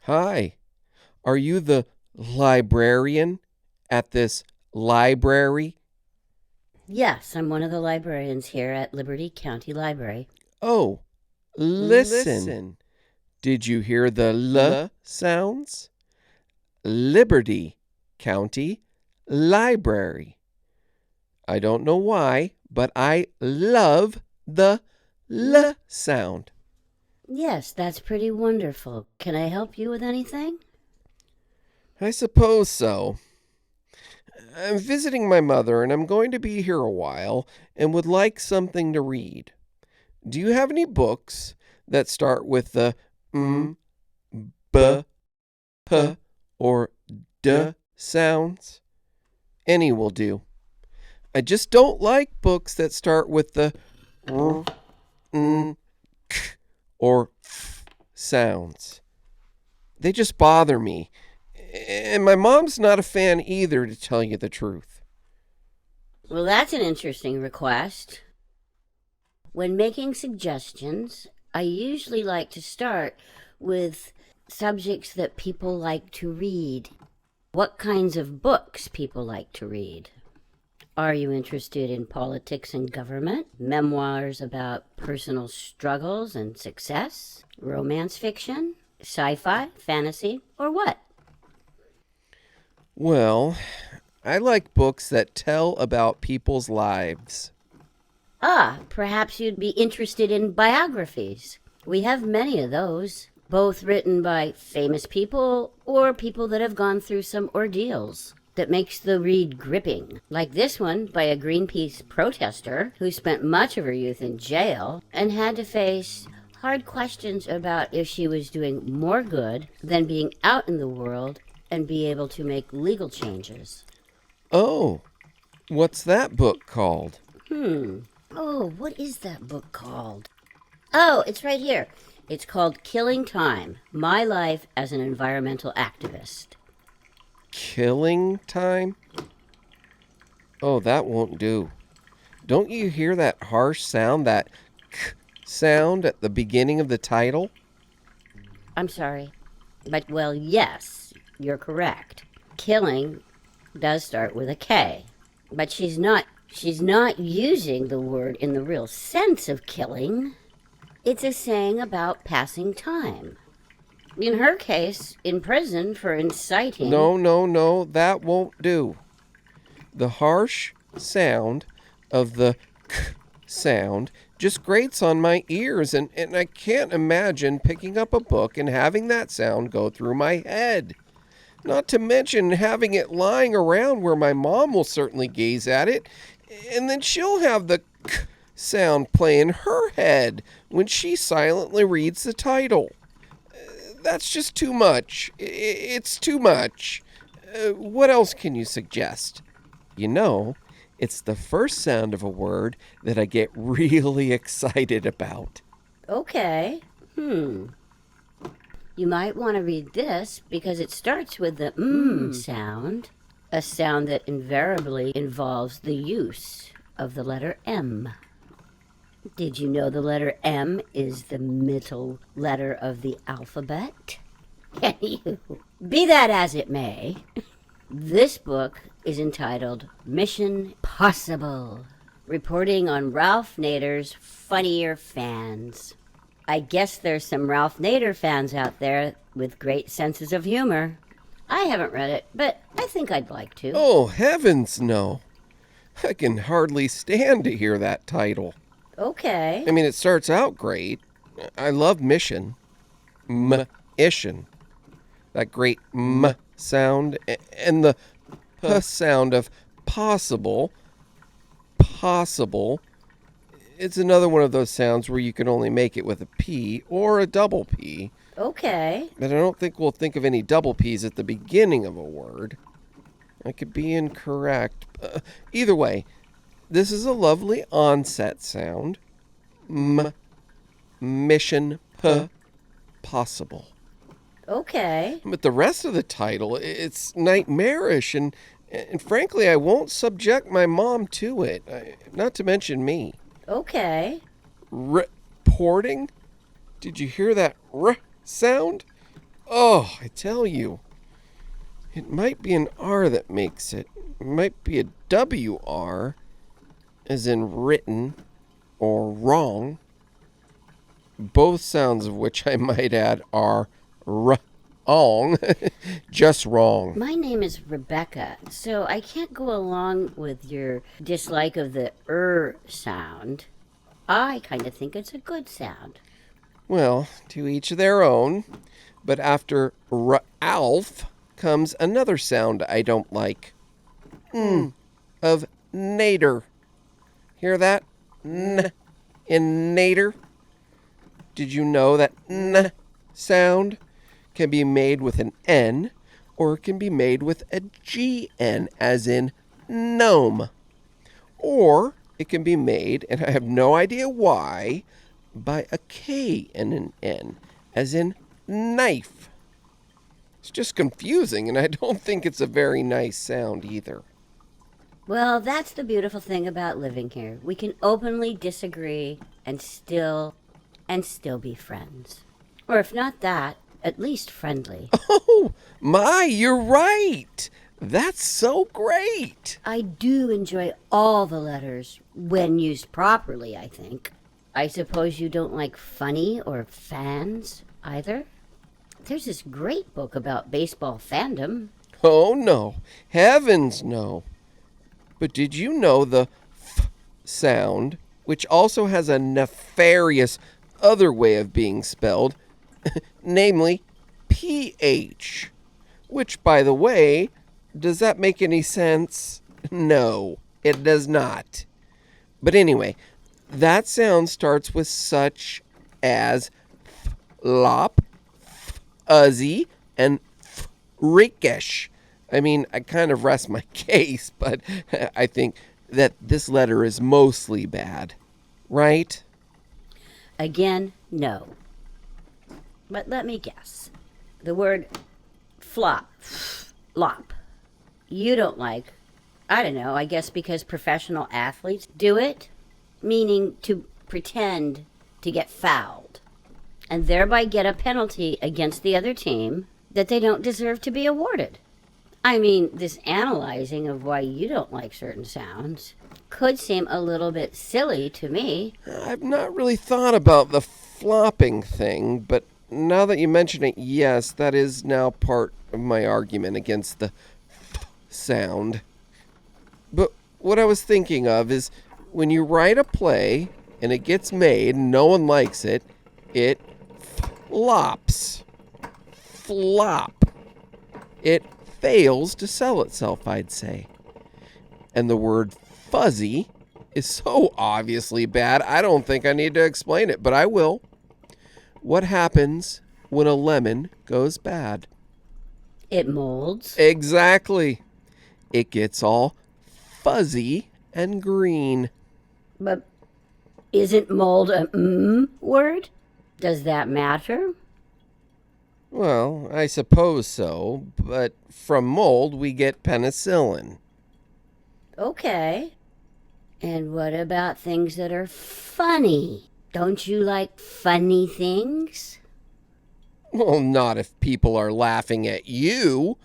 Hi, are you the librarian at this library? Yes, I'm one of the librarians here at Liberty County Library. Oh, listen. Did you hear the L sounds? Liberty County Library. I don't know why, but I love the L sound. Yes, that's pretty wonderful. Can I help you with anything? I suppose so. I'm visiting my mother and I'm going to be here a while and would like something to read. Do you have any books that start with the M, B, P, or D sounds? Any will do. I just don't like books that start with the R, N, K, or F sounds. They just bother me. And my mom's not a fan either, to tell you the truth. Well, that's an interesting request. When making suggestions, I usually like to start with subjects that people like to read. What kinds of books people like to read? Are you interested in politics and government, memoirs about personal struggles and success, romance fiction, sci-fi, fantasy, or what? Well, I like books that tell about people's lives. Perhaps you'd be interested in biographies. We have many of those, both written by famous people or people that have gone through some ordeals that makes the read gripping, like this one by a Greenpeace protester who spent much of her youth in jail and had to face hard questions about if she was doing more good than being out in the world and be able to make legal changes. Oh, what's that book called? Oh, what is that book called? Oh, it's right here. It's called Killing Time, My Life as an Environmental Activist. Killing Time? Oh, that won't do. Don't you hear that harsh sound, that k sound at the beginning of the title? I'm sorry. But, well, yes, you're correct. Killing does start with a K. But she's not using the word in the real sense of killing. It's a saying about passing time. In her case, in prison for inciting. No, that won't do. The harsh sound of the k sound just grates on my ears, and I can't imagine picking up a book and having that sound go through my head. Not to mention having it lying around where my mom will certainly gaze at it, and then she'll have the k sound play in her head when she silently reads the title. That's just too much. It's too much. What else can you suggest? You know, it's the first sound of a word that I get really excited about. Okay. You might want to read this because it starts with the sound, a sound that invariably involves the use of the letter M. Did you know the letter M is the middle letter of the alphabet? Be that as it may, this book is entitled Mission Possible, reporting on Ralph Nader's funnier fans. I guess there's some Ralph Nader fans out there with great senses of humor. I haven't read it, but I think I'd like to. Oh, heavens, no. I can hardly stand to hear that title. Okay. I mean, it starts out great. I love mission. Mission. That great M sound and the P sound of possible. Possible. It's another one of those sounds where you can only make it with a P or a double P. Okay. But I don't think we'll think of any double P's at the beginning of a word. I could be incorrect. Either way, this is a lovely onset sound. Mission possible. Okay. But the rest of the title, it's nightmarish, and frankly, I won't subject my mom to it. Not to mention me. Okay. Reporting? Did you hear that R sound? Oh, I tell you, it might be an R that makes it. It might be a WR, as in written or wrong. Both sounds of which I might add are wrong, just wrong. My name is Rebecca, so I can't go along with your dislike of the sound. I kind of think it's a good sound. Well, to each their own. But after Ralph comes another sound I don't like. Of Nader. Hear that? N in Nader. Did you know that N sound can be made with an N, or it can be made with a GN, as in gnome? Or it can be made, and I have no idea why, by a K and an N, as in knife. It's just confusing, and I don't think it's a very nice sound either. Well, that's the beautiful thing about living here. We can openly disagree and still be friends. Or if not that, at least friendly. Oh, my, you're right. That's so great. I do enjoy all the letters when used properly, I think. I suppose you don't like funny or fans either? There's this great book about baseball fandom. Oh, no. Heavens, no. But did you know the F sound, which also has a nefarious other way of being spelled, namely PH, which, by the way, does that make any sense? No, it does not. But anyway, that sound starts with such as flop, fuzzy, and freakish. I mean, I kind of rest my case, but I think that this letter is mostly bad, right? Again, no. But let me guess. The word flop, you don't like. I don't know, I guess because professional athletes do it, meaning to pretend to get fouled, and thereby get a penalty against the other team that they don't deserve to be awarded. I mean, this analyzing of why you don't like certain sounds could seem a little bit silly to me. I've not really thought about the flopping thing, but now that you mention it, yes, that is now part of my argument against the sound. But what I was thinking of is when you write a play and it gets made and no one likes it, it flops. Flop. It fails to sell itself, I'd say. And the word fuzzy is so obviously bad, I don't think I need to explain it, but I will. What happens when a lemon goes bad? It molds. Exactly. It gets all fuzzy and green. But isn't mold a word? Does that matter? Well, I suppose so, but from mold we get penicillin. Okay. And what about things that are funny? Don't you like funny things? Well, not if people are laughing at you.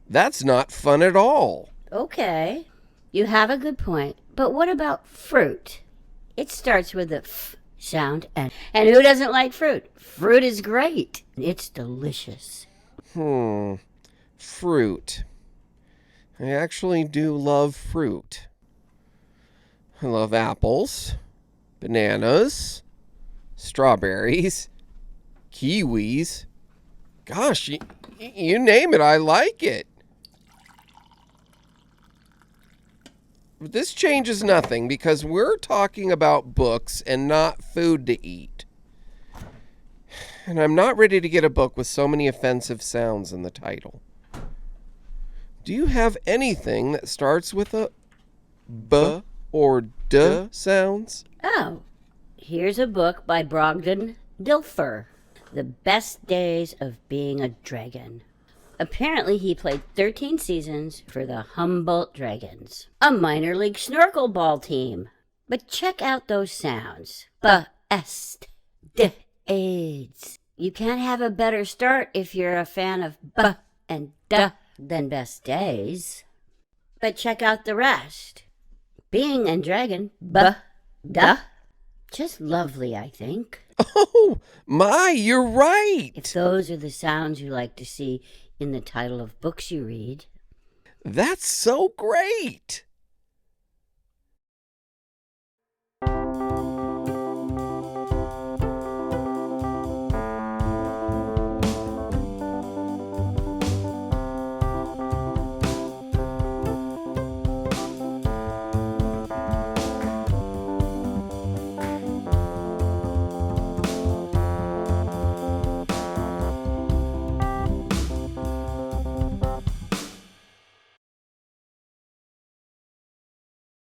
That's not fun at all. Okay. You have a good point. But what about fruit? It starts with the F sound, and who doesn't like fruit? Fruit is great. It's delicious. Fruit. I actually do love fruit. I love apples, bananas, strawberries, kiwis. Gosh, you name it, I like it. But this changes nothing because we're talking about books and not food to eat. And I'm not ready to get a book with so many offensive sounds in the title. Do you have anything that starts with a B or D sounds? Oh, here's a book by Brogden Dilfer, The Best Days of Being a Dragon. Apparently, he played 13 seasons for the Humboldt Dragons, a minor league snorkel ball team. But check out those sounds. Best days. You can't have a better start if you're a fan of B and D than Best Days. But check out the rest. Being and Dragon, B, D. Just lovely, I think. Oh, my, you're right. If those are the sounds you like to see in the title of books you read. That's so great.